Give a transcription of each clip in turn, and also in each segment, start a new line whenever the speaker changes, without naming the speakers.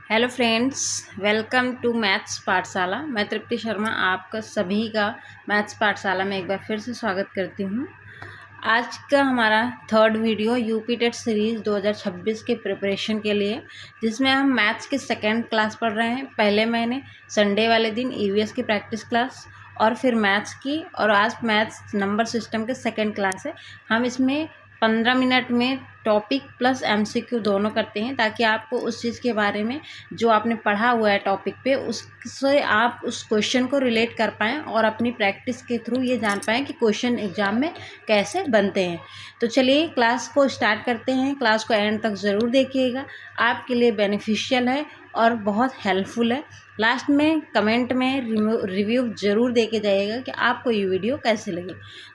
Hello friends, welcome to maths Pathshala. मैं तृप्ति शर्मा आपका सभी का मैथ्स पाठशाला में एक बार फिर से स्वागत करती हूँ। आज का हमारा third video UP TET series 2026 के प्रिपरेशन के लिए, जिसमें हम मैथ्स की सेकेंड क्लास पढ़ रहे हैं। पहले मैंने संडे वाले दिन ईवीएस की प्रैक्टिस क्लास और फिर मैथ्स की, और आज मैथ्स नंबर सिस्टम के सेकेंड क्लास है। हम इसमें 15 मिनट में टॉपिक प्लस एमसीक्यू दोनों करते हैं, ताकि आपको उस चीज़ के बारे में जो आपने पढ़ा हुआ है टॉपिक पे, उससे आप उस क्वेश्चन को रिलेट कर पाएँ और अपनी प्रैक्टिस के थ्रू ये जान पाएँ कि क्वेश्चन एग्जाम में कैसे बनते हैं। तो चलिए क्लास को स्टार्ट करते हैं। क्लास को एंड तक ज़रूर देखिएगा, आपके लिए बेनिफिशियल है और बहुत हेल्पफुल है। लास्ट में कमेंट में रिव्यू ज़रूर दे के जाइएगा कि आपको ये वीडियो कैसे लगी।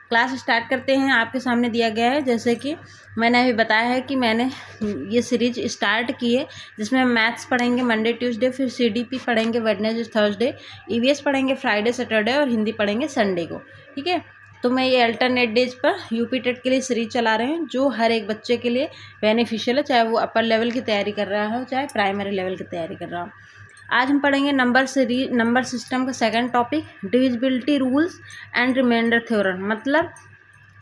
क्लास स्टार्ट करते हैं। आपके सामने दिया गया है, जैसे कि मैंने अभी बताया है कि मैंने ये सीरीज स्टार्ट की है, जिसमें मैथ्स पढ़ेंगे मंडे ट्यूसडे, फिर सीडीपी पढ़ेंगे वेडनेसडे थर्सडे, ईवीएस पढ़ेंगे फ्राइडे सैटरडे और हिंदी पढ़ेंगे संडे को। ठीक है, तो मैं ये अल्टरनेट डेज पर यूपी टेट के लिए सीरीज चला रहे हैं, जो हर एक बच्चे के लिए बेनिफिशियल है, चाहे वो अपर लेवल की तैयारी कर रहा हो चाहे प्राइमरी लेवल की तैयारी कर रहा हो। आज हम पढ़ेंगे नंबर सिस्टम का second topic, divisibility rules and remainder theorem, मतलब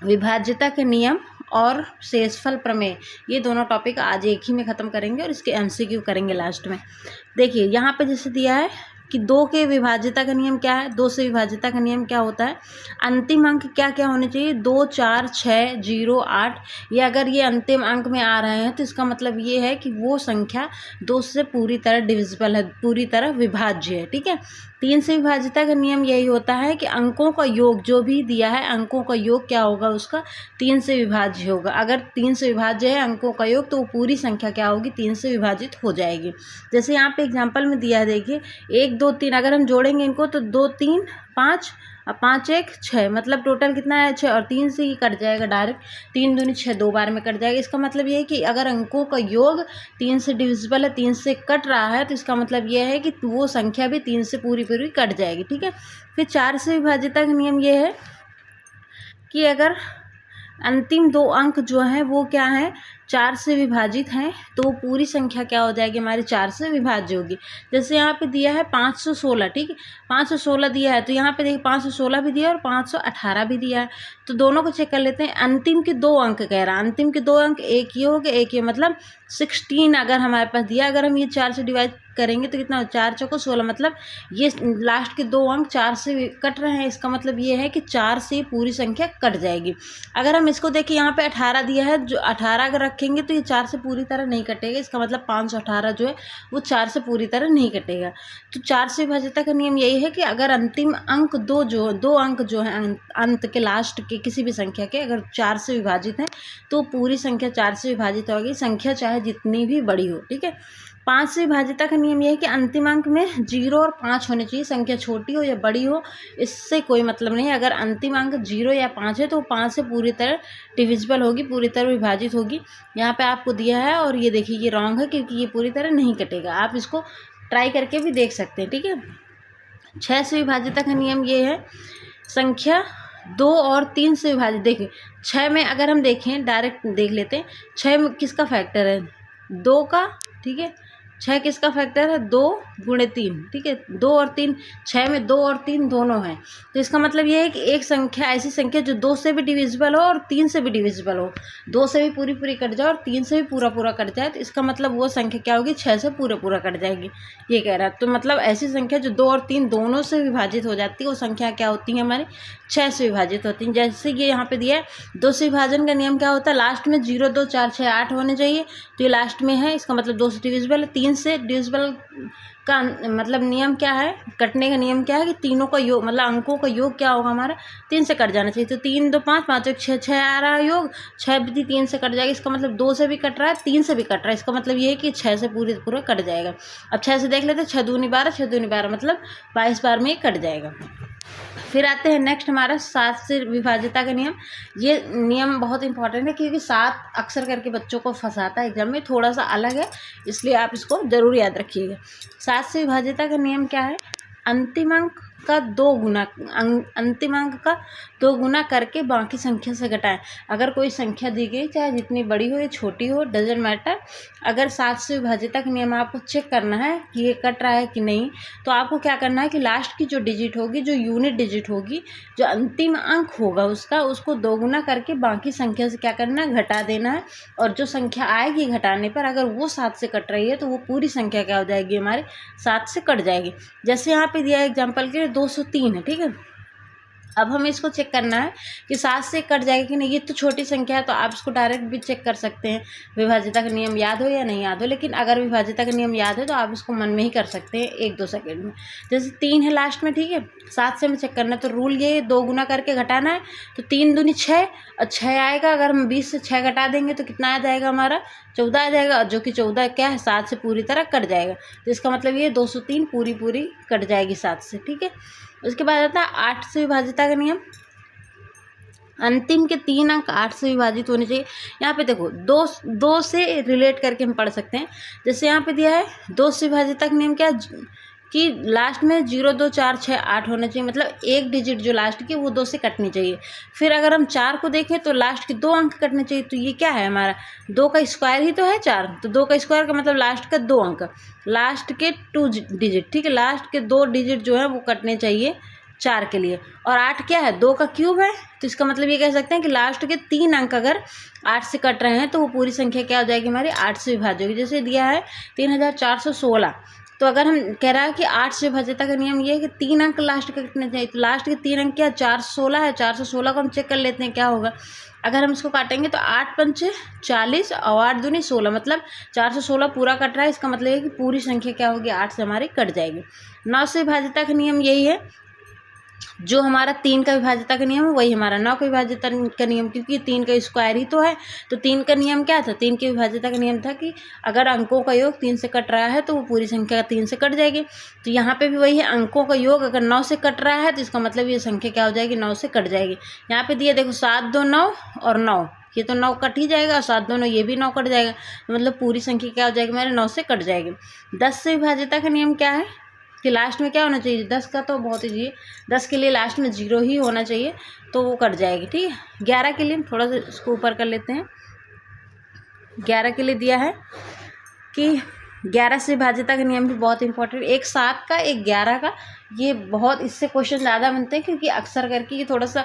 विभाज्यता के नियम और शेषफल प्रमेय। ये दोनों टॉपिक आज एक ही में ख़त्म करेंगे और इसके एमसीक्यू करेंगे लास्ट में। देखिए यहाँ पे जैसे दिया है कि 2 के विभाज्यता का नियम क्या है, 2 से विभाज्यता का नियम क्या होता है, अंतिम अंक क्या क्या होने चाहिए, 2, 4, 6, 0, 8। ये अगर ये अंतिम अंक में आ रहे हैं तो इसका मतलब ये है कि वो संख्या 2 से पूरी तरह डिविजिबल है, पूरी तरह विभाज्य है। ठीक है, 3 से विभाज्यता का नियम यही होता है कि अंकों का योग जो भी दिया है, अंकों का योग क्या होगा, उसका 3 से विभाज्य होगा। अगर 3 से विभाज्य है अंकों का योग, तो वो पूरी संख्या क्या होगी, 3 से विभाजित हो जाएगी। जैसे यहाँ पे एग्जांपल में दिया है, देखिए 1, 2, 3, अगर हम जोड़ेंगे इनको तो 2, 3, 5 और 5, 1, 6, मतलब टोटल कितना है 6, और 3 से ही कट जाएगा डायरेक्ट। 3 दूनी 6, 2 बार में कट जाएगा। इसका मतलब ये है कि अगर अंकों का योग 3 से डिविजिबल है, 3 से कट रहा है, तो इसका मतलब ये है कि वो संख्या भी 3 से पूरी पूरी कट जाएगी। ठीक है, फिर 4 से विभाज्यता का नियम ये है कि अगर अंतिम 2 अंक जो हैं वो क्या हैं, 4 से विभाजित हैं, तो पूरी संख्या क्या हो जाएगी हमारी, 4 से विभाज्य होगी। जैसे यहाँ पे दिया है 516। ठीक है, 516 दिया है, तो यहाँ पे देखिए 516 भी दिया है और 518 भी दिया है। तो दोनों को चेक कर लेते हैं। अंतिम के 2 अंक कह रहा है, अंतिम के 2 अंक एक ही हो गए, एक ही, मतलब 16 अगर हमारे पास दिया, अगर हम ये 4 से डिवाइड करेंगे तो कितना, 4 चौको 16, मतलब ये लास्ट के 2 अंक 4 से कट रहे हैं। इसका मतलब ये है कि 4 से पूरी संख्या कट जाएगी। अगर हम इसको देखें, यहाँ पे 18 दिया है, जो 18 अगर रखेंगे तो ये 4 से पूरी तरह नहीं कटेगा। इसका मतलब 518 जो है वो 4 से पूरी तरह नहीं कटेगा। तो 4 से विभाज्यता का नियम यही है कि अगर अंतिम अंक 2 अंक जो है अंत के लास्ट के किसी भी संख्या के अगर 4 से विभाजित हैं, तो पूरी संख्या 4 से विभाजित होगी, संख्या चाहे जितनी भी बड़ी हो। ठीक है, 5 से विभाज्यता का नियम यह है कि अंतिम अंक में 0 और 5 होने चाहिए, संख्या छोटी हो या बड़ी हो, इससे कोई मतलब नहीं है। अगर अंतिम अंक 0 या 5 है तो 5 से पूरी तरह डिविजिबल होगी, पूरी तरह विभाजित होगी। यहाँ पे आपको दिया है और ये देखिए ये रॉन्ग है, क्योंकि ये पूरी तरह नहीं कटेगा। आप इसको ट्राई करके भी देख सकते हैं। ठीक है, 6 से विभाज्यता का नियम ये है, संख्या 2 और 3 से विभाजित। देखिए 6 में अगर हम देखें, डायरेक्ट देख लेते हैं, 6 में किसका फैक्टर है, 2 का। ठीक है, 6 किसका फैक्टर है, 2 गुणे 3। ठीक है, 2 और 3, 6 में 2 और 3 दोनों हैं। तो इसका मतलब ये है कि एक संख्या, ऐसी संख्या जो 2 से भी डिविजिबल हो और 3 से भी डिविजिबल हो, 2 से भी पूरी पूरी कट जाए और 3 से भी पूरा पूरा कट जाए, तो इसका मतलब वो संख्या क्या होगी, 6 से पूरा पूरा कट जाएगी, ये कह रहा है। तो मतलब ऐसी संख्या जो 2 और 3 दोनों से विभाजित हो जाती है, वो संख्या क्या होती है हमारी, 6 से विभाजित होती हैं। जैसे ये यहाँ पे दिया है, 2 से विभाजन का नियम क्या होता है, लास्ट में 0, 2, 4, 6, 8 होने चाहिए, तो ये लास्ट में है, इसका मतलब 2 से डिविजिबल है। 3 से डिविजिबल का मतलब नियम क्या है, कटने का नियम क्या है कि तीनों का योग, मतलब अंकों का योग क्या होगा हमारा, 3 से कट जाना चाहिए। तो 3, 2, 5, 5, 1, 6, 6 आ रहा है योग, 6 भी 3 से कट जाएगा। इसका मतलब 2 से भी कट रहा है, 3 से भी कट रहा है, इसका मतलब ये है कि 6 से पूरा कट जाएगा। अब 6 से देख लेते हैं, 6 दूनी 12, 6 दूनी 12, मतलब 22 बार में कट जाएगा। फिर आते हैं नेक्स्ट हमारा 7 से विभाज्यता का नियम। ये नियम बहुत इंपॉर्टेंट है, क्योंकि 7 अक्सर करके बच्चों को फंसाता है एग्जाम में, थोड़ा सा अलग है, इसलिए आप इसको ज़रूर याद रखिएगा। 7 से विभाज्यता का नियम क्या है, अंतिम अंक का 2 गुना, अंतिम अंक का 2 गुना करके बाकी संख्या से घटाएं। अगर कोई संख्या दी गई, चाहे जितनी बड़ी हो या छोटी हो, डजेंट मैटर, अगर 7 से विभाजिता का नियम आपको चेक करना है कि ये कट रहा है कि नहीं, तो आपको क्या करना है कि लास्ट की जो डिजिट होगी, जो यूनिट डिजिट होगी, जो अंतिम अंक होगा उसको 2 गुना करके बाकी संख्या से क्या करना है, घटा देना है। और जो संख्या आएगी घटाने पर, अगर वो 7 से कट रही है तो वो पूरी संख्या क्या हो जाएगी, हमारे 7 से कट जाएगी। जैसे यहाँ पे दिया है एग्जाम्पल के लिए 203 है, ठीक है। अब हमें इसको चेक करना है कि 7 से कट जाएगा कि नहीं। ये तो छोटी संख्या है तो आप इसको डायरेक्ट भी चेक कर सकते हैं, विभाजिता का नियम याद हो या नहीं याद हो। लेकिन अगर विभाजिता का नियम याद है तो आप इसको मन में ही कर सकते हैं 1-2 सेकंड में। जैसे 3 है लास्ट में, ठीक है, 7 से हमें चेक करना है तो रूल ये 2 गुना करके घटाना है। तो 3 दूनी 6 और 6 आएगा। अगर हम 20 से 6 घटा देंगे तो कितना आ जाएगा, हमारा 14 आ जाएगा। और जो कि 14 क्या है, 7 से पूरी तरह कट जाएगा। तो इसका मतलब ये 203 पूरी कट जाएगी 7 से, ठीक है। उसके बाद आता है 8 से विभाजिता का नियम। अंतिम के 3 अंक 8 से विभाजित होने चाहिए। यहाँ पे देखो 2 से रिलेट करके हम पढ़ सकते हैं। जैसे यहाँ पे दिया है 2 से विभाजिता का नियम क्या कि लास्ट में 0, 2, 4, 6, 8 होना चाहिए। मतलब एक डिजिट जो लास्ट की वो 2 से कटनी चाहिए। फिर अगर हम 4 को देखें तो लास्ट के 2 अंक कटने चाहिए। तो ये क्या है, हमारा 2 का स्क्वायर ही तो है 4। तो 2 का स्क्वायर का मतलब लास्ट का 2 अंक, लास्ट के 2 डिजिट, ठीक है। लास्ट के 2 डिजिट जो है वो कटने चाहिए 4 के लिए। और 8 क्या है, 2 का क्यूब है। तो इसका मतलब ये कह सकते हैं कि लास्ट के 3 अंक अगर 8 से कट रहे हैं तो वो पूरी संख्या क्या हो जाएगी, हमारी 8 से विभाज्य होगी। जैसे दिया है 3416। तो अगर हम कह रहा है कि 8 से विभाजिता का नियम ये है कि 3 अंक लास्ट के कटने चाहिए। तो लास्ट के 3 अंक क्या, 416 है। 416 को हम चेक कर लेते हैं क्या होगा। अगर हम इसको काटेंगे तो 8 पंचे 40 और 8 दूनी 16, मतलब 416 पूरा कट रहा है। इसका मतलब है कि पूरी संख्या क्या होगी, 8 से हमारी कट जाएगी। 9 से विभाजिता का नियम यही है। जो हमारा 3 का विभाजिता का नियम है वही हमारा 9 का विभाजिता का नियम, क्योंकि 3 का स्क्वायर ही तो है। तो 3 का नियम क्या था, 3 की विभाजिता का नियम था कि अगर अंकों का योग 3 से कट रहा है तो वो पूरी संख्या 3 से कट जाएगी। तो यहाँ पे भी वही है, अंकों का योग अगर 9 से कट रहा है तो इसका मतलब ये संख्या क्या हो जाएगी, 9 से कट जाएगी। यहाँ पे दिया देखो 7, 2, 9 और 9, ये तो 9 कट ही जाएगा। 7, 2, 9 ये भी 9 कट जाएगा। तो मतलब पूरी संख्या क्या हो जाएगी, हमारे 9 से कट जाएगी। 10 से विभाजिता का नियम क्या है कि लास्ट में क्या होना चाहिए, 10 का तो बहुत ही 10 के लिए लास्ट में 0 ही होना चाहिए, तो वो कट जाएगी, ठीक है। 11 के लिए हम थोड़ा सा इसको ऊपर कर लेते हैं। 11 के लिए दिया है कि 11 से विभाजिता का नियम भी बहुत इंपॉर्टेंट। एक 7 का, एक 11 का, ये बहुत इससे क्वेश्चन ज़्यादा बनते हैं क्योंकि अक्सर करके ये थोड़ा सा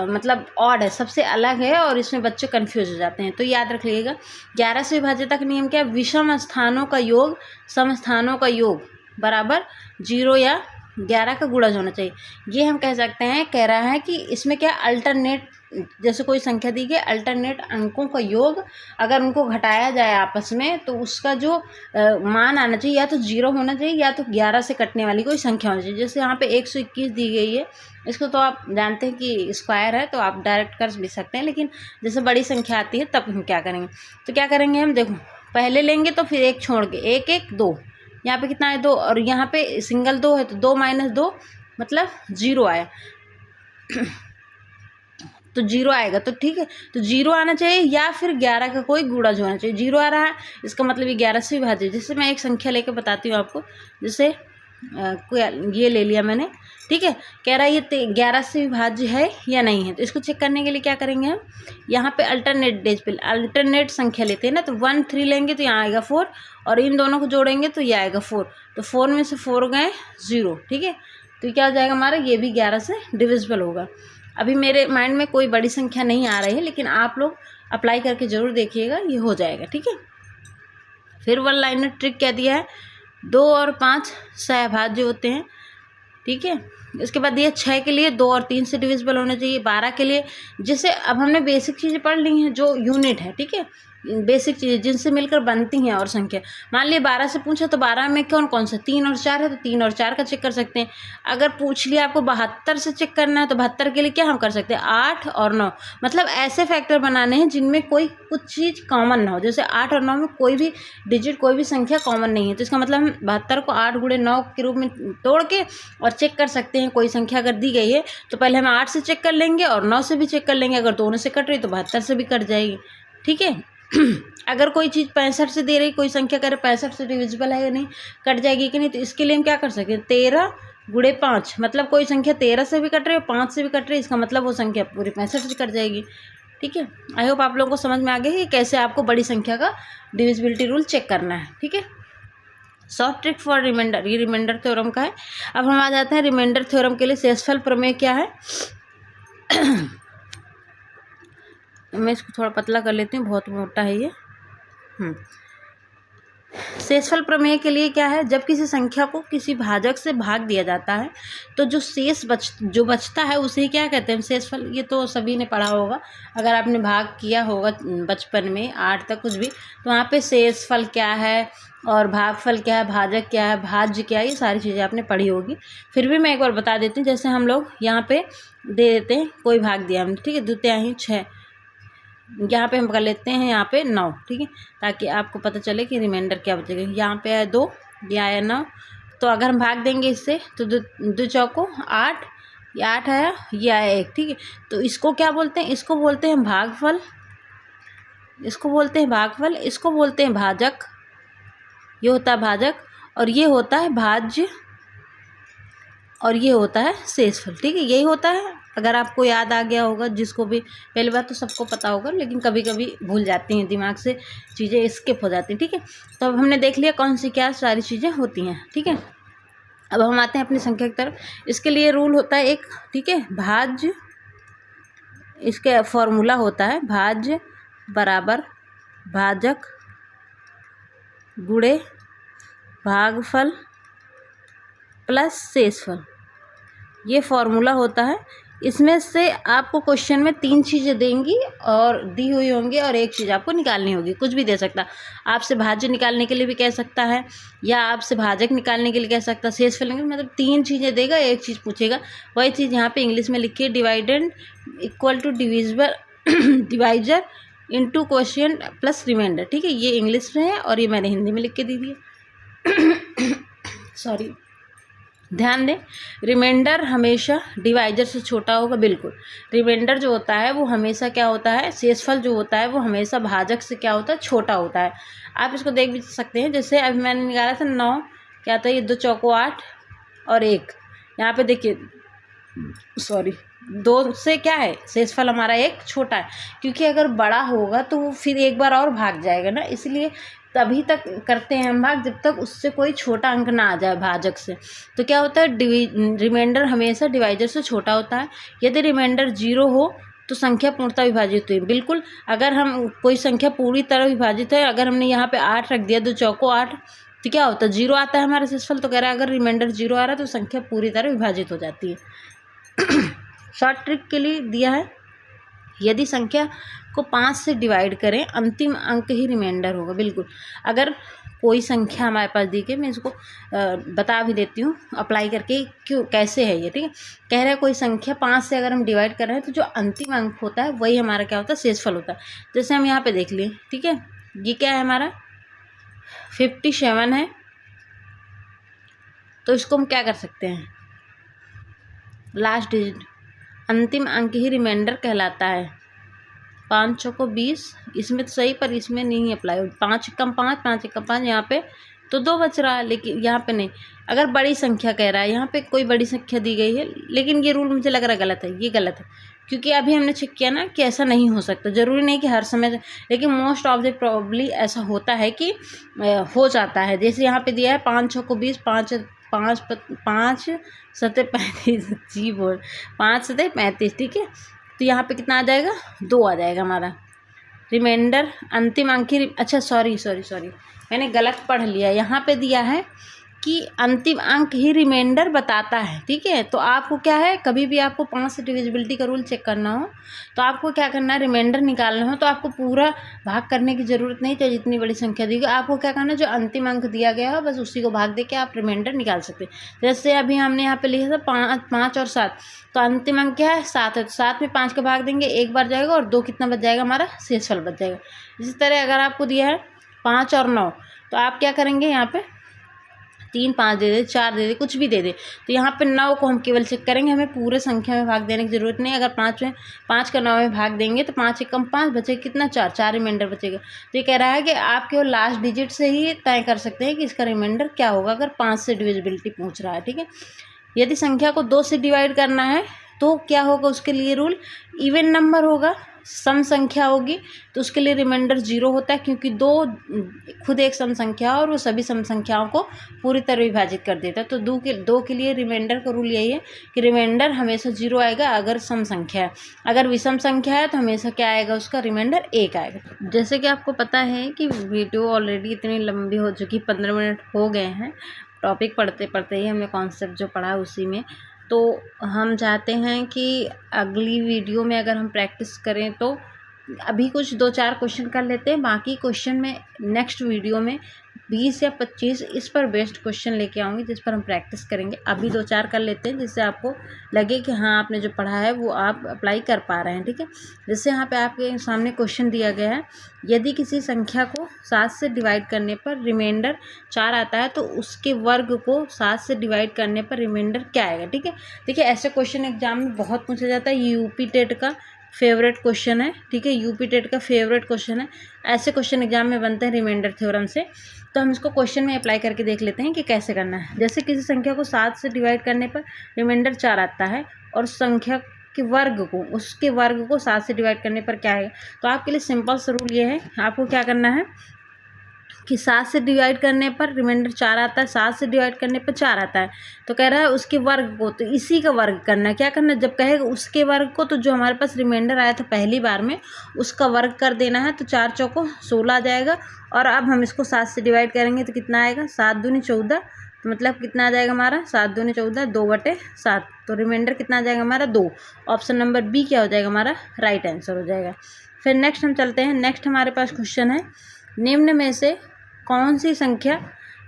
मतलब ऑड है, सबसे अलग है और इसमें बच्चे कंफ्यूज हो जाते हैं। तो याद रख लीजिएगा 11 से विभाजिता का नियम क्या है, विषम स्थानों का योग सम स्थानों का योग बराबर 0 या 11 का गुणज होना चाहिए। ये हम कह सकते हैं, कह रहा है कि इसमें क्या अल्टरनेट, जैसे कोई संख्या दी गई, अल्टरनेट अंकों का योग अगर उनको घटाया जाए आपस में तो उसका जो मान आना चाहिए या तो 0 होना चाहिए या तो 11 से कटने वाली कोई संख्या होनी चाहिए। जैसे यहाँ पे 121 दी गई है, इसको तो आप जानते हैं कि स्क्वायर है तो आप डायरेक्ट कर भी सकते हैं, लेकिन जैसे बड़ी संख्या आती है तब हम क्या करेंगे, तो क्या करेंगे हम, देखो पहले लेंगे तो फिर 1 छोड़ के 1, 1, 2, यहाँ पे कितना है 2, और यहाँ पे सिंगल 2 है तो 2 - 2 मतलब 0 आया तो 0 आएगा। तो ठीक है, तो 0 आना चाहिए या फिर 11 का कोई गुणज होना चाहिए। 0 आ रहा है इसका मतलब ये 11 से विभाजित। जैसे मैं एक संख्या लेकर बताती हूँ आपको, जैसे ये ले लिया मैंने, ठीक है। कह रहा है ये 11 से विभाज्य है या नहीं है। तो इसको चेक करने के लिए क्या करेंगे हम, यहाँ पे अल्टरनेट संख्या लेते हैं ना, तो 1, 3 लेंगे तो यहाँ आएगा 4 और इन दोनों को जोड़ेंगे तो ये आएगा 4। तो 4 में से 4 गए 0, ठीक है। तो क्या हो जाएगा हमारा, ये भी 11 से डिविजिबल होगा। अभी मेरे माइंड में कोई बड़ी संख्या नहीं आ रही है, लेकिन आप लोग अप्लाई करके ज़रूर देखिएगा, ये हो जाएगा, ठीक है। फिर 1 लाइनर ट्रिक क्या दिया है, 2 और 5 सहभाज्य होते हैं, ठीक है। इसके बाद ये 6 के लिए 2 और 3 से डिविजिबल होना चाहिए। 12 के लिए, जैसे अब हमने बेसिक चीज़ें पढ़ ली हैं, जो यूनिट है, ठीक है, बेसिक चीज़ें जिनसे मिलकर बनती हैं और संख्या। मान लिया 12 से पूछा तो 12 में कौन सा 3 और 4 है, तो 3 और 4 का चेक कर सकते हैं। अगर पूछ लिया आपको 72 से चेक करना है तो 72 के लिए क्या हम कर सकते हैं, 8 और 9, मतलब ऐसे फैक्टर बनाने हैं जिनमें कोई कुछ चीज़ कॉमन ना हो। जैसे 8 और 9 में कोई भी डिजिट, कोई भी संख्या कॉमन नहीं है, तो इसका मतलब हम 72 को 8 × 9 के रूप में तोड़ के और चेक कर सकते हैं। कोई संख्या अगर दी गई है तो पहले हम 8 से चेक कर लेंगे और 9 से भी चेक कर लेंगे। अगर दोनों से कट रही तो 72 से भी कट जाएगी, ठीक है। अगर कोई चीज़ 65 से दे रही, कोई संख्या करे 65 से डिविजिबल है या नहीं, कट जाएगी कि नहीं, तो इसके लिए हम क्या कर सकते हैं, 13, गुणे 5, मतलब कोई संख्या 13 से भी कट रही है, 5 से भी कट रही है, इसका मतलब वो संख्या पूरी 65 से कट जाएगी। ठीक है, आई होप आप लोगों को समझ में आ गया कि कैसे आपको बड़ी संख्या का डिविजिबिलिटी रूल चेक करना है। ठीक है, शॉर्ट ट्रिक फॉर रिमाइंडर, ये रिमाइंडर थ्योरम का है। अब हम आ जाते हैं रिमाइंडर थ्योरम के लिए शेषफल प्रमेय क्या है। मैं इसको थोड़ा पतला कर लेती हूँ, बहुत मोटा है ये। शेषफल प्रमेय के लिए क्या है, जब किसी संख्या को किसी भाजक से भाग दिया जाता है तो जो शेष जो बचता है उसे क्या कहते हैं, शेषफल। ये तो सभी ने पढ़ा होगा, अगर आपने भाग किया होगा बचपन में 8 तक कुछ भी, तो वहाँ पे शेषफल क्या है और भागफल क्या है, भाजक क्या है, भाज्य क्या है, ये सारी चीज़ें आपने पढ़ी होगी। फिर भी मैं एक बार बता देती हूँ। जैसे हम लोग यहाँ पे दे देते हैं, कोई भाग दिया हमने, ठीक है, द्वितीयांश 6, यहाँ पे हम कर लेते हैं यहाँ पे 9, ठीक है, ताकि आपको पता चले कि रिमाइंडर क्या बचेगा। यहाँ पे आया 2, ये आया 9, तो अगर हम भाग देंगे इससे तो 2 चौको 8, ये 8 आया, ये आया 1, ठीक है। तो इसको क्या बोलते हैं, इसको बोलते हैं भागफल, इसको बोलते हैं भागफल, इसको बोलते हैं भाजक, ये होता है भाजक, और ये होता है भाज्य, और ये होता है शेषफल। ठीक है, यही होता है। अगर आपको याद आ गया होगा, जिसको भी, पहली बार तो सबको पता होगा, लेकिन कभी कभी भूल जाती हैं, दिमाग से चीज़ें स्किप हो जाती हैं। ठीक है, तो अब हमने देख लिया कौन सी क्या सारी चीज़ें होती हैं। ठीक है, अब हम आते हैं अपनी संख्या की तरफ। इसके लिए रूल होता है एक, ठीक है, भाज्य, इसके फॉर्मूला होता है भाज्य बराबर भाजक गुणे भागफल प्लस शेषफल, ये फॉर्मूला होता है। इसमें से आपको क्वेश्चन में 3 चीज़ें देंगी और दी हुई होंगी, और एक चीज़ आपको निकालनी होगी। कुछ भी दे सकता, आपसे भाज्य निकालने के लिए भी कह सकता है, या आपसे भाजक निकालने के लिए कह सकता है, शेषफल, मतलब 3 चीज़ें देगा, एक चीज़ पूछेगा। वही चीज़ यहाँ पे इंग्लिश में लिखी है, dividend equal to divisible divisor into question plus remainder. ठीक है, ये इंग्लिश में है और ये मैंने हिंदी में लिख के दी है। सॉरी, ध्यान दें, रिमाइंडर हमेशा डिवाइजर से छोटा होगा। बिल्कुल, रिमाइंडर जो होता है वो हमेशा क्या होता है, शेषफल जो होता है वो हमेशा भाजक से क्या होता है, छोटा होता है। आप इसको देख भी सकते हैं, जैसे अभी मैंने निकाला था 9, क्या था ये, 2 चौको 8 और 1, यहाँ पे देखिए, सॉरी, 2 से क्या है, शेषफल हमारा 1 छोटा है, क्योंकि अगर बड़ा होगा तो वो फिर एक बार और भाग जाएगा ना, इसलिए तभी तक करते हैं हम भाग जब तक उससे कोई छोटा अंक ना आ जाए भाजक से। तो क्या होता है, रिमाइंडर हमेशा डिवाइजर से छोटा होता है। यदि रिमाइंडर 0 हो तो संख्या पूर्णतः विभाजित हुई। बिल्कुल, अगर हम कोई संख्या पूरी तरह विभाजित है, अगर हमने यहाँ पे 8 रख दिया, 2 चौको 8, तो क्या होता है, 0 आता है हमारा शेषफल। तो कह रहा है अगर रिमाइंडर 0 आ रहा है तो संख्या पूरी तरह विभाजित हो जाती है। शॉर्ट ट्रिक के लिए दिया है, यदि संख्या को 5 से डिवाइड करें, अंतिम अंक ही रिमाइंडर होगा। बिल्कुल, अगर कोई संख्या हमारे पास दी गई, मैं इसको बता भी देती हूँ अप्लाई करके क्यों, कैसे है ये। ठीक है, कह रहे हैं कोई संख्या 5 से अगर हम डिवाइड कर रहे हैं तो जो अंतिम अंक होता है वही हमारा क्या होता है, शेषफल होता है। जैसे हम यहाँ पे देख लिए, ठीक है, ये क्या है हमारा 57 है, तो इसको हम क्या कर सकते हैं, लास्ट डिजिट, अंतिम अंक ही रिमाइंडर कहलाता है। 5 चौको 20, इसमें तो सही, पर इसमें नहीं अप्लाई हो। 5 कम 5, 5 कम 5, यहाँ पे तो 2 बच रहा है, लेकिन यहाँ पे नहीं। अगर बड़ी संख्या कह रहा है, यहाँ पे कोई बड़ी संख्या दी गई है, लेकिन ये रूल मुझे लग रहा है गलत है, ये गलत है, क्योंकि अभी हमने चेक किया ना कि ऐसा नहीं हो सकता। ज़रूरी नहीं कि हर समय, लेकिन मोस्ट ऑफ द प्रॉब्ली ऐसा होता है कि हो जाता है। जैसे यहाँ पे दिया है 5 चौको 20, 5 सते 35, जी बोल, 5 सते 35, ठीक है। तो यहाँ पे कितना आ जाएगा, 2 आ जाएगा हमारा रिमाइंडर, अंतिम अंक ही, अच्छा सॉरी मैंने गलत पढ़ लिया। यहाँ पे दिया है कि अंतिम अंक ही रिमाइंडर बताता है। ठीक है, तो आपको क्या है, कभी भी आपको 5 से डिविजिबिलिटी का रूल चेक करना हो तो आपको क्या करना है, रिमाइंडर निकालना हो तो आपको पूरा भाग करने की ज़रूरत नहीं, चाहे जितनी बड़ी संख्या दी गई, आपको क्या करना है, जो अंतिम अंक दिया गया हो बस उसी को भाग दे के आप रिमाइंडर निकाल सकते हैं। जैसे अभी हमने यहाँ पे लिखा था 5 और 7, तो अंतिम अंक क्या है, 7 है, तो 7 में 5 का भाग देंगे, 1 बार जाएगा, और 2 कितना बच जाएगा, हमारा शेषफल बच जाएगा। इसी तरह अगर आपको दिया है 5 और 9, तो आप क्या करेंगे, यहाँ पे 3 5 दे दे, 4 दे दे, कुछ भी दे दे, तो यहाँ पे 9 को हम केवल चेक करेंगे, हमें पूरे संख्या में भाग देने की जरूरत नहीं। अगर 5 का 9 में भाग देंगे तो 5 एक कम 5 बचेगा, कितना, 4 रिमाइंडर बचेगा। तो ये कह रहा है कि आप केवल लास्ट डिजिट से ही तय कर सकते हैं कि इसका रिमाइंडर क्या होगा, अगर 5 से डिविजिबिलिटी पूछ रहा है। ठीक है, यदि संख्या को 2 से डिवाइड करना है तो क्या होगा उसके लिए रूल, इवन नंबर होगा, सम संख्या होगी तो उसके लिए रिमाइंडर 0 होता है, क्योंकि 2 खुद एक सम संख्या और वो सभी सम संख्याओं को पूरी तरह विभाजित कर देता है। तो 2 के लिए रिमाइंडर का रूल यही है कि रिमाइंडर हमेशा 0 आएगा अगर सम संख्या है, अगर विषम संख्या है तो हमेशा क्या आएगा, उसका रिमाइंडर 1 आएगा। जैसे कि आपको पता है कि वीडियो ऑलरेडी इतनी लंबी हो चुकी, 15 मिनट हो गए हैं टॉपिक पढ़ते पढ़ते ही, हमने कॉन्सेप्ट जो पढ़ा उसी में। तो हम चाहते हैं कि अगली वीडियो में अगर हम प्रैक्टिस करें तो अभी कुछ 2-4 क्वेश्चन कर लेते हैं, बाकी क्वेश्चन में नेक्स्ट वीडियो में 20 या 25 इस पर बेस्ड क्वेश्चन लेके आऊँगी जिस पर हम प्रैक्टिस करेंगे। अभी 2-4 कर लेते हैं जिससे आपको लगे कि हाँ आपने जो पढ़ा है वो आप अप्लाई कर पा रहे हैं, ठीक है। जैसे यहाँ पे आपके सामने क्वेश्चन दिया गया है, यदि किसी संख्या को 7 से डिवाइड करने पर रिमाइंडर 4 आता है तो उसके वर्ग को 7 से डिवाइड करने पर रिमाइंडर क्या आएगा, ठीक है। देखिए ऐसे क्वेश्चन एग्जाम में बहुत पूछा जाता है, यूपी टेट का फेवरेट क्वेश्चन है, ठीक है, यूपी टेट का फेवरेट क्वेश्चन है। ऐसे क्वेश्चन एग्जाम में बनते हैं रिमाइंडर थ्योरम से। तो हम इसको क्वेश्चन में अप्लाई करके देख लेते हैं कि कैसे करना है। जैसे किसी संख्या को 7 से डिवाइड करने पर रिमाइंडर 4 आता है और संख्या के वर्ग को, उसके वर्ग को 7 से डिवाइड करने पर क्या आएगा। तो आपके लिए सिंपल सा रूल ये है, आपको क्या करना है कि 7 से डिवाइड करने पर रिमाइंडर 4 आता है, 7 से डिवाइड करने पर 4 आता है, तो कह रहा है उसके वर्ग को, तो इसी का वर्ग करना है। क्या करना है, जब कहेगा उसके वर्ग को तो जो हमारे पास रिमाइंडर आया था पहली बार में उसका वर्ग कर देना है, तो 4 चौको 16 आ जाएगा। और अब हम इसको 7 से डिवाइड करेंगे तो कितना आएगा, 7 दूनी 14, तो मतलब कितना आ जाएगा हमारा 7 दूनी 14, 2/7, तो रिमाइंडर कितना आ जाएगा हमारा 2। ऑप्शन नंबर बी क्या हो जाएगा हमारा राइट आंसर हो जाएगा। फिर नेक्स्ट हम चलते हैं, नेक्स्ट हमारे पास क्वेश्चन है, निम्न में से कौन सी संख्या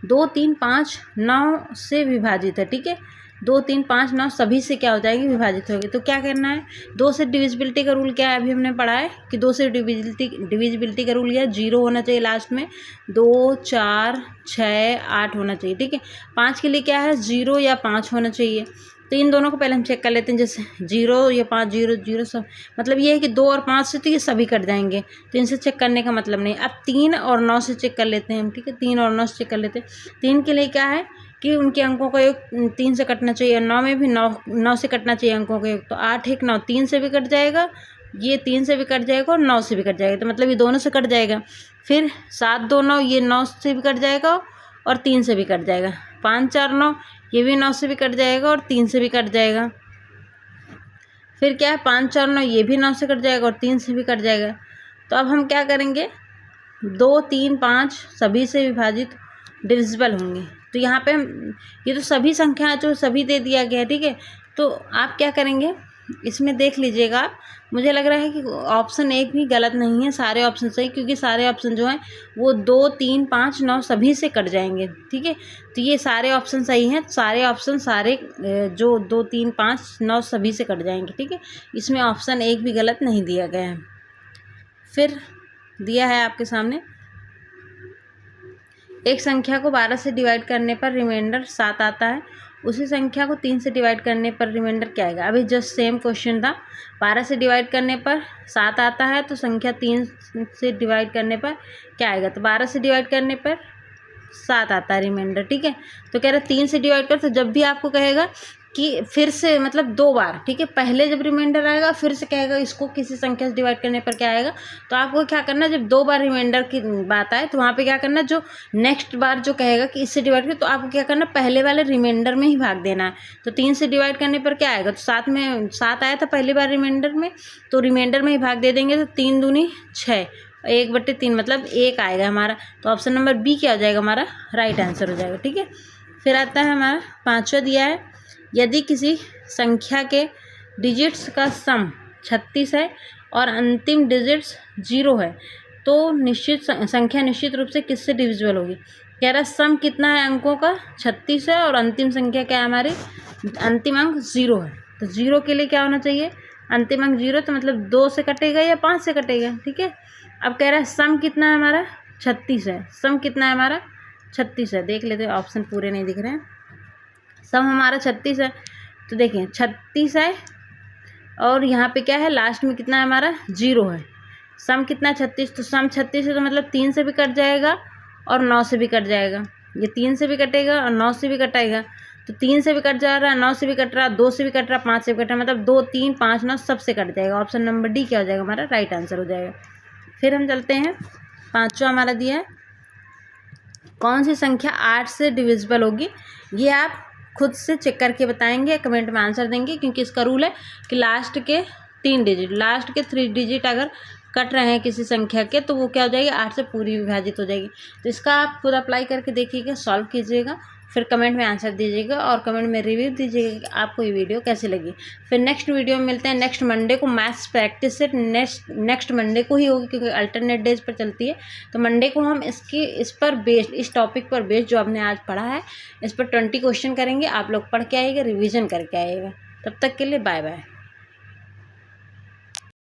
2, 3, 5, 9 से विभाजित है, ठीक है। 2, 3, 5, 9 सभी से क्या हो जाएगी, विभाजित होगी। तो क्या करना है, 2 से डिविजिबिलिटी का रूल क्या है, अभी हमने पढ़ा है कि 2 से डिविजिबिलिटी का रूल यह है 0 होना चाहिए लास्ट में, 2, 4, 6, 8 होना चाहिए, ठीक है। 5 के लिए क्या है, 0 या 5 होना चाहिए। तो इन दोनों को पहले हम चेक कर लेते हैं, जैसे 0 या 5, 0 0 सब, मतलब ये है कि 2 और 5 से तो ये सभी कट जाएंगे, तो इनसे चेक करने का मतलब नहीं। अब 3 और 9 से चेक कर लेते हैं हम, ठीक है, 3 और 9 से चेक कर लेते हैं। 3 के लिए क्या है कि उनके अंकों का योग 3 से कटना चाहिए, 9 में भी 9 से कटना चाहिए अंकों का योग, तो 8 1 9 3 से भी कट जाएगा, ये 3 से भी कट जाएगा और 9 से भी कट जाएगा, तो मतलब ये दोनों से कट जाएगा। फिर 7 2 9 ये 9 से भी कट जाएगा और 3 से भी कट जाएगा। 5 4 9 ये भी 9 से भी कट जाएगा और 3 से भी कट जाएगा। फिर क्या है 5 4 9 ये भी 9 से कट जाएगा और 3 से भी कट जाएगा। तो अब हम क्या करेंगे, 2 3 5 सभी से विभाजित डिविजिबल होंगे। तो यहाँ पे हम ये तो सभी संख्या जो सभी दे दिया गया है, ठीक है। तो आप क्या करेंगे, इसमें देख लीजिएगा आप, मुझे लग रहा है कि ऑप्शन 1 भी गलत नहीं है, सारे ऑप्शन सही, क्योंकि सारे ऑप्शन जो हैं वो 2 3 5 9 सभी से कट जाएंगे, ठीक है। तो ये सारे ऑप्शन सही हैं, सारे ऑप्शन सारे जो 2 3 5 9 सभी से कट जाएंगे, ठीक है। इसमें ऑप्शन 1 भी गलत नहीं दिया गया है। फिर दिया है आपके सामने, एक संख्या को 12 से डिवाइड करने पर रिमाइंडर 7 आता है, उसी संख्या को 3 से डिवाइड करने पर रिमाइंडर क्या आएगा। अभी जस्ट सेम क्वेश्चन था, 12 से डिवाइड करने पर 7 आता है तो संख्या 3 से डिवाइड करने पर क्या आएगा। तो 12 से डिवाइड करने पर 7 आता है रिमाइंडर, ठीक है। तो कह रहा है 3 से डिवाइड कर, तो जब भी आपको कहेगा कि फिर से मतलब 2 बार, ठीक है, पहले जब रिमाइंडर आएगा फिर से कहेगा इसको किसी संख्या से डिवाइड करने पर क्या आएगा। तो आपको क्या करना है, जब 2 बार रिमाइंडर की बात आए तो वहाँ पे क्या करना, जो नेक्स्ट बार जो कहेगा कि इससे डिवाइड कर, तो आपको क्या करना, पहले वाले रिमाइंडर में ही भाग देना है। तो 3 से डिवाइड करने पर क्या आएगा, तो 7 में 7 आया था पहली बार रिमाइंडर में, तो रिमाइंडर में ही भाग दे देंगे, तो 3 दूनी 6, 1/3 मतलब 1 आएगा हमारा। तो ऑप्शन नंबर बी क्या हो जाएगा हमारा राइट आंसर हो जाएगा, ठीक है। फिर आता है हमारा 5वां दिया है, यदि किसी संख्या के डिजिट्स का सम 36 है और अंतिम डिजिट्स 0 है तो निश्चित संख्या निश्चित रूप से किससे डिविजिबल होगी। कह रहा सम कितना है अंकों का 36 है और अंतिम संख्या क्या है हमारी, अंतिम अंक 0 है। तो 0 के लिए क्या होना चाहिए, अंतिम अंक 0, तो मतलब 2 से कटेगा या 5 से कटेगा, ठीक है। अब कह रहा है सम कितना है हमारा 36 है, सम कितना है हमारा 36 है। देख लेते हैं, ऑप्शन पूरे नहीं दिख रहे हैं। सम हमारा 36 है, तो देखें 36 है और यहाँ पे क्या है लास्ट में कितना है हमारा 0 है। सम कितना 36, तो सम 36 है तो मतलब 3 से भी कट जाएगा और 9 से भी कट जाएगा, ये 3 से भी कटेगा और 9 से भी कटाएगा। तो 3 से भी कट जा रहा है, 9 से भी कट रहा है, 2 से भी कट रहा है, 5 से भी कट रहा है, मतलब 2, 3, 5, 9 सबसे कट जाएगा। ऑप्शन नंबर डी क्या हो जाएगा हमारा राइट आंसर हो जाएगा। फिर हम चलते हैं, 5वां हमारा दिया है कौन सी संख्या 8 से डिविजिबल होगी। ये आप खुद से चेक करके बताएंगे, कमेंट में आंसर देंगे, क्योंकि इसका रूल है कि लास्ट के 3 डिजिट, लास्ट के 3 डिजिट अगर कट रहे हैं किसी संख्या के तो वो क्या हो जाएगी 8 से पूरी विभाजित हो जाएगी। तो इसका आप खुद अप्लाई करके देखिएगा, सॉल्व कीजिएगा, फिर कमेंट में आंसर दीजिएगा और कमेंट में रिव्यू दीजिएगा कि आपको ये वीडियो कैसी लगी। फिर नेक्स्ट वीडियो में मिलते हैं नेक्स्ट मंडे को। Maths practice set next Monday को ही होगी, क्योंकि अल्टरनेट डेज पर चलती है। तो मंडे को हम इस पर बेस्ड, इस टॉपिक पर बेस्ड जो आपने आज पढ़ा है, इस पर 20 क्वेश्चन करेंगे। आप लोग पढ़ के आइएगा, रिविज़न करके आइएगा। तब तक के लिए बाय बाय।